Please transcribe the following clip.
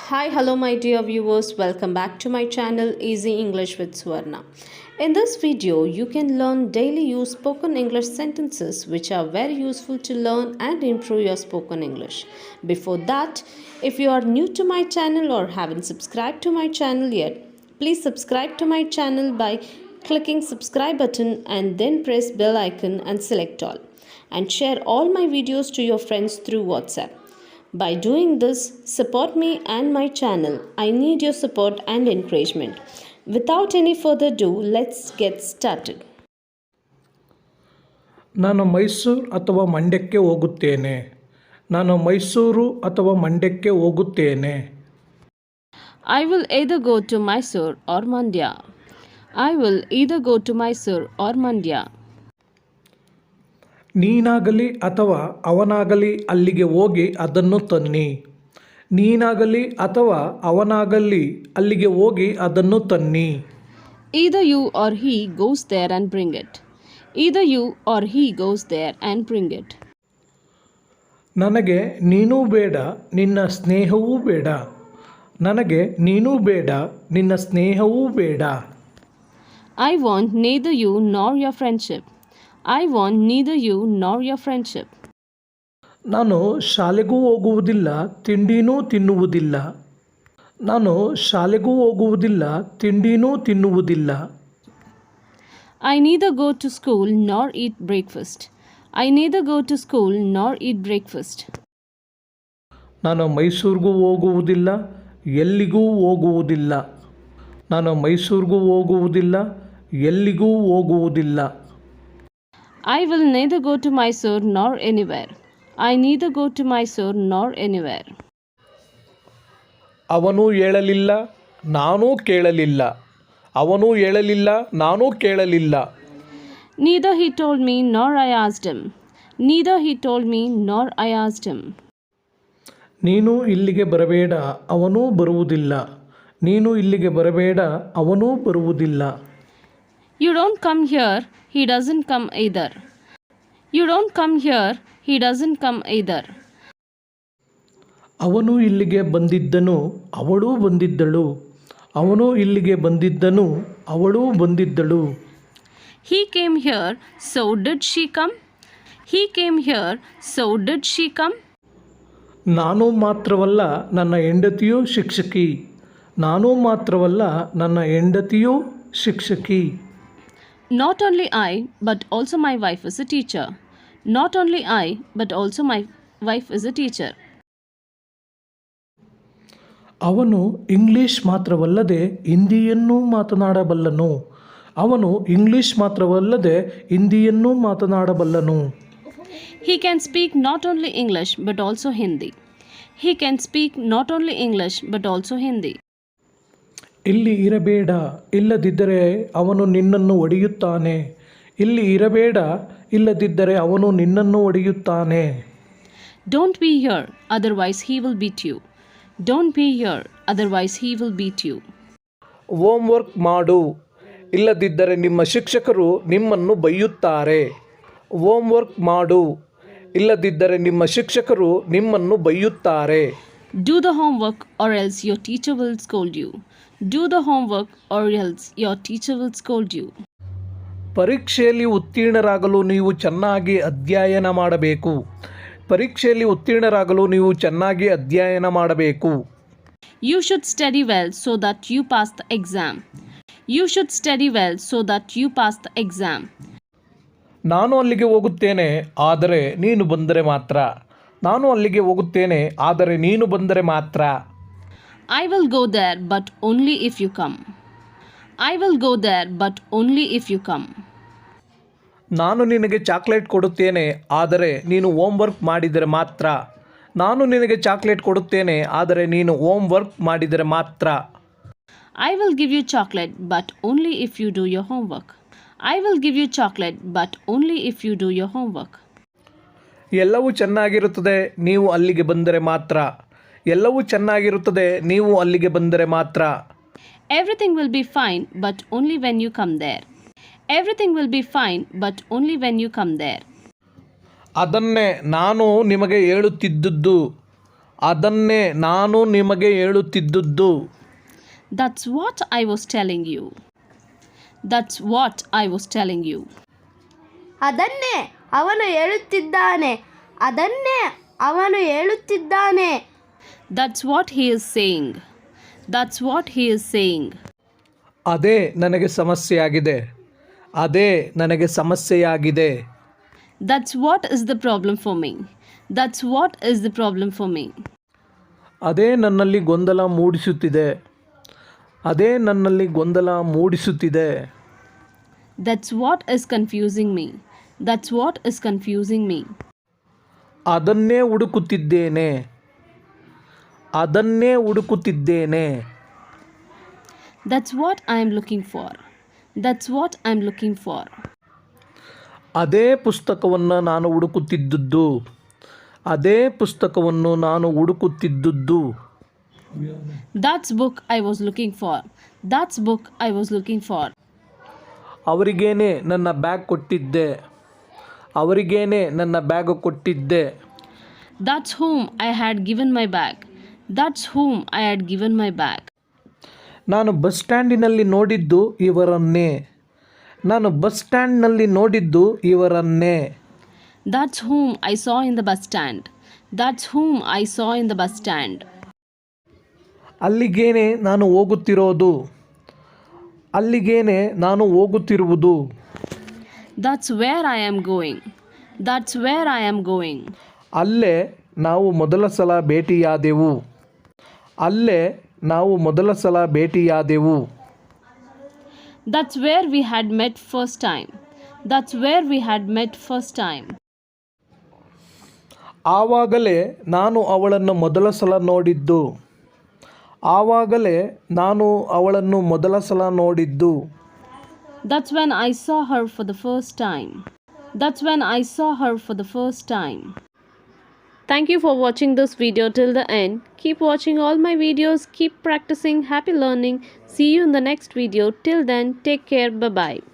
Hi, hello, my dear viewers. Welcome back to my channel Easy English with Swarna. In this video, you can learn daily use spoken English sentences which are very useful to learn and improve your spoken English. Before that, if you are new to my channel or haven't subscribed to my channel yet, please subscribe to my channel by clicking subscribe button and then press bell icon and select all. And share all my videos to your friends through WhatsApp. By doing this, support me and my channel. I need your support and encouragement. Without any further ado, let's get started. ನಾನು ಮೈಸೂರು ಅಥವಾ ಮಂಡ್ಯಕ್ಕೆ ಹೋಗುತ್ತೇನೆ. ನಾನು ಮೈಸೂರು ಅಥವಾ ಮಂಡ್ಯಕ್ಕೆ ಹೋಗುತ್ತೇನೆ. I will either go to Mysore or Mandya. I will either go to Mysore or Mandya. ನೀನಾಗಲಿ ಅಥವಾ ಅವನಾಗಲಿ ಅಲ್ಲಿಗೆ ಹೋಗಿ ಅದನ್ನು ತನ್ನಿ. ನೀನಾಗಲಿ ಅಥವಾ ಅವನಾಗಲಿ ಅಲ್ಲಿಗೆ ಹೋಗಿ ಅದನ್ನು ತನ್ನಿ. Either you or he goes there and bring it. Either you or he goes there and bring it. ನನಗೆ ನೀನೂ ಬೇಡ ನಿನ್ನ ಸ್ನೇಹವೂ ಬೇಡ. ನನಗೆ ನೀನೂ ಬೇಡ ನಿನ್ನ ಸ್ನೇಹವೂ ಬೇಡ. I want neither you nor your friendship. I want neither you nor your friendship. ನಾನು ಶಾಲೆಗೂ ಹೋಗುವುದಿಲ್ಲ ತಿಂಡಿನೂ ತಿನ್ನುವುದಿಲ್ಲ. ನಾನು ಶಾಲೆಗೂ ಹೋಗುವುದಿಲ್ಲ ತಿಂಡಿನೂ ತಿನ್ನುವುದಿಲ್ಲ. I neither go to school nor eat breakfast. I neither go to school nor eat breakfast. ನಾನು ಮೈಸೂರಿಗೂ ಹೋಗುವುದಿಲ್ಲ ಎಲ್ಲಿಗೂ ಹೋಗುವುದಿಲ್ಲ. ನಾನು ಮೈಸೂರಿಗೂ ಹೋಗುವುದಿಲ್ಲ ಎಲ್ಲಿಗೂ ಹೋಗುವುದಿಲ್ಲ. I will neither go to Mysore nor anywhere. I neither go to Mysore nor anywhere. ಅವನು ಹೇಳಲಿಲ್ಲ ನಾನೂ ಕೇಳಲಿಲ್ಲ. ಅವನು ಹೇಳಲಿಲ್ಲ ನಾನೂ ಕೇಳಲಿಲ್ಲ. Neither he told me nor I asked him. Neither he told me nor I asked him. ನೀನು ಇಲ್ಲಿಗೆ ಬರಬೇಡ ಅವನೂ ಬರುವುದಿಲ್ಲ. ನೀನು ಇಲ್ಲಿಗೆ ಬರಬೇಡ ಅವನೂ ಬರುವುದಿಲ್ಲ. You don't come here, he doesn't come either. You don't come here, he doesn't come either. ಅವನು ಇಲ್ಲಿಗೆ ಬಂದಿದ್ದನು ಅವಳೂ ಬಂದಿದ್ದಳು. ಅವನು ಇಲ್ಲಿಗೆ ಬಂದಿದ್ದನು ಅವಳೂ ಬಂದಿದ್ದಳು. He came here, so did she come? He came here, so did she come? ನಾನು ಮಾತ್ರವಲ್ಲ ನನ್ನ ಹೆಂಡತಿಯೂ ಶಿಕ್ಷಕಿ. ನಾನು ಮಾತ್ರವಲ್ಲ ನನ್ನ ಹೆಂಡತಿಯೂ ಶಿಕ್ಷಕಿ. Not only I, but also my wife is a teacher. Not only I, but also my wife is a teacher. ಅವನು English ಮಾತ್ರವಲ್ಲದೆ ಹಿಂದಿಯನ್ನೂ ಮಾತನಾಡಬಲ್ಲನು. ಅವನು ಇಂಗ್ಲಿಷ್ ಮಾತ್ರವಲ್ಲದೆ ಹಿಂದಿಯನ್ನೂ ಮಾತನಾಡಬಲ್ಲನು. He can speak not only English but also Hindi. He can speak not only English but also Hindi. ಇಲ್ಲಿ ಇರಬೇಡ ಇಲ್ಲದಿದ್ದರೆ ಅವನು ನಿನ್ನನ್ನು ಹೊಡೆಯುತ್ತಾನೆ. ಇಲ್ಲಿ ಇರಬೇಡ ಇಲ್ಲದಿದ್ದರೆ ಅವನು ನಿನ್ನನ್ನು ಹೊಡೆಯುತ್ತಾನೆ. Don't be here, otherwise he will beat you. Don't be here, otherwise he will beat you. Homework ಮಾಡು ಇಲ್ಲದಿದ್ದರೆ ನಿಮ್ಮ ಶಿಕ್ಷಕರು ನಿಮ್ಮನ್ನು ಬೈಯುತ್ತಾರೆ. ಹೋಮ್ವರ್ಕ್ ಮಾಡು ಇಲ್ಲದಿದ್ದರೆ ನಿಮ್ಮ ಶಿಕ್ಷಕರು ನಿಮ್ಮನ್ನು ಬೈಯುತ್ತಾರೆ. Do the homework or else your teacher will scold you. Do the homework or else your teacher will scold you. ಪರೀಕ್ಷೆಯಲ್ಲಿ ಉತ್ತೀರ್ಣರಾಗಲು ನೀವು ಚೆನ್ನಾಗಿ ಅಧ್ಯಯನ ಮಾಡಬೇಕು. ಪರೀಕ್ಷೆಯಲ್ಲಿ ಉತ್ತೀರ್ಣರಾಗಲು ನೀವು ಚೆನ್ನಾಗಿ ಅಧ್ಯಯನ ಮಾಡಬೇಕು. You should study well so that you pass the exam. You should study well so that you pass the exam. ನಾನು ಅಲ್ಲಿಗೆ ಹೋಗುತ್ತೇನೆ ಆದರೆ ನೀನು ಬಂದರೆ ಮಾತ್ರ. ನಾನು ಅಲ್ಲಿಗೆ ಹೋಗುತ್ತೇನೆ ಆದರೆ ನೀನು ಬಂದರೆ ಮಾತ್ರ. I will go there but only if you come. I will go there but only if you come. ನಾನು ನಿನಗೆ ಚಾಕ್ಲೇಟ್ ಕೊಡುತ್ತೇನೆ ಆದರೆ ನೀನು ಹೋಮ್ವರ್ಕ್ ಮಾಡಿದರೆ ಮಾತ್ರ. ನಾನು ನಿನಗೆ ಚಾಕ್ಲೇಟ್ ಕೊಡುತ್ತೇನೆ ಆದರೆ ನೀನು ಹೋಮ್ವರ್ಕ್ ಮಾಡಿದರೆ ಮಾತ್ರ. I will give you chocolate but only if you do your homework. I will give you chocolate but only if you do your homework. ಎಲ್ಲವೂ ಚೆನ್ನಾಗಿರುತ್ತದೆ ನೀವು ಅಲ್ಲಿಗೆ ಬಂದರೆ ಮಾತ್ರ. ಎಲ್ಲವೂ ಚೆನ್ನಾಗಿರುತ್ತದೆ ನೀವು ಅಲ್ಲಿಗೆ ಬಂದರೆ ಮಾತ್ರ. Everything will be fine but only when you come there. Everything will be fine but only when you come there. ಅದನ್ನೇ ನಾನು ನಿಮಗೆ ಹೇಳುತ್ತಿದ್ದುದು. ಅದನ್ನೇ ನಾನು ನಿಮಗೆ ಹೇಳುತ್ತಿದ್ದುದು. That's what I was telling you. That's what I was telling you. ಅದನ್ನೇ ಅವನು ಹೇಳುತ್ತಿದ್ದಾನೆ. ಅದನ್ನೇ ಅವನು ಹೇಳುತ್ತಿದ್ದಾನೆ. That's what he is saying. That's what he is saying. ಅದೇ ನನಗೆ ಸಮಸ್ಯೆಯಾಗಿದೆ. ಅದೇ ನನಗೆ ಸಮಸ್ಯೆಯಾಗಿದೆ. That's what is the problem for me. That's what is the problem for me. ಅದೇ ನನ್ನಲ್ಲಿ ಗೊಂದಲ ಮೂಡಿಸುತ್ತಿದೆ. ಅದೇ ನನ್ನಲ್ಲಿ ಗೊಂದಲ ಮೂಡಿಸುತ್ತಿದೆ. That's what is confusing me. That's what is confusing me. ಅದನ್ನೇ ಹುಡುಕುತ್ತಿದ್ದೇನೆ. ಅದನ್ನೇ ಹುಡುಕುತ್ತಿದ್ದೇನೆ. That's what I am looking for. That's what I am looking for. ಅದೇ ಪುಸ್ತಕವನ್ನು ನಾನು ಹುಡುಕುತ್ತಿದ್ದುದು. ಅದೇ ಪುಸ್ತಕವನ್ನು ನಾನು ಹುಡುಕುತ್ತಿದ್ದುದು. That's book I was looking for. That's book I was looking for. ಅವರಿಗೇನೆ ನನ್ನ bag ಕೊಟ್ಟಿದ್ದೆ. ಅವರಿಗೇನೆ ನನ್ನ ಬ್ಯಾಗ್ ಕೊಟ್ಟಿದ್ದೆ. That's whom I had given my bag. That's whom I had given my bag. ನಾನು ಬಸ್ ಸ್ಟ್ಯಾಂಡಿನಲ್ಲಿ ನೋಡಿದ್ದು ಇವರನ್ನೇ. ನಾನು ಬಸ್ ಸ್ಟ್ಯಾಂಡ್ನಲ್ಲಿ ನೋಡಿದ್ದು ಇವರನ್ನೇ. That's whom I saw in the bus stand. That's whom I saw in the bus stand. ಅಲ್ಲಿಗೇನೆ ನಾನು ಹೋಗುತ್ತಿರೋದು. ಅಲ್ಲಿಗೇನೆ ನಾನು ಹೋಗುತ್ತಿರುವುದು. That's where I am going. That's where I am going. ಅಲ್ಲೇ ನಾವು ಮೊದಲ ಸಲ ಭೇಟಿಯಾದೆವು. ಅಲ್ಲೇ ನಾವು ಮೊದಲ ಸಲ ಭೇಟಿಯಾದೆವು. That's where we had met first time. That's where we had met first time. ಆವಾಗಲೇ ನಾನು ಅವಳನ್ನು ಮೊದಲ ಸಲ ನೋಡಿದ್ದು. ಆವಾಗಲೇ ನಾನು ಅವಳನ್ನು ಮೊದಲ ಸಲ ನೋಡಿದ್ದು. That's when I saw her for the first time. That's when I saw her for the first time. Thank you for watching this video till the end. Keep watching all my videos. Keep practicing. Happy learning. See you in the next video. Till then, take care. Bye-bye.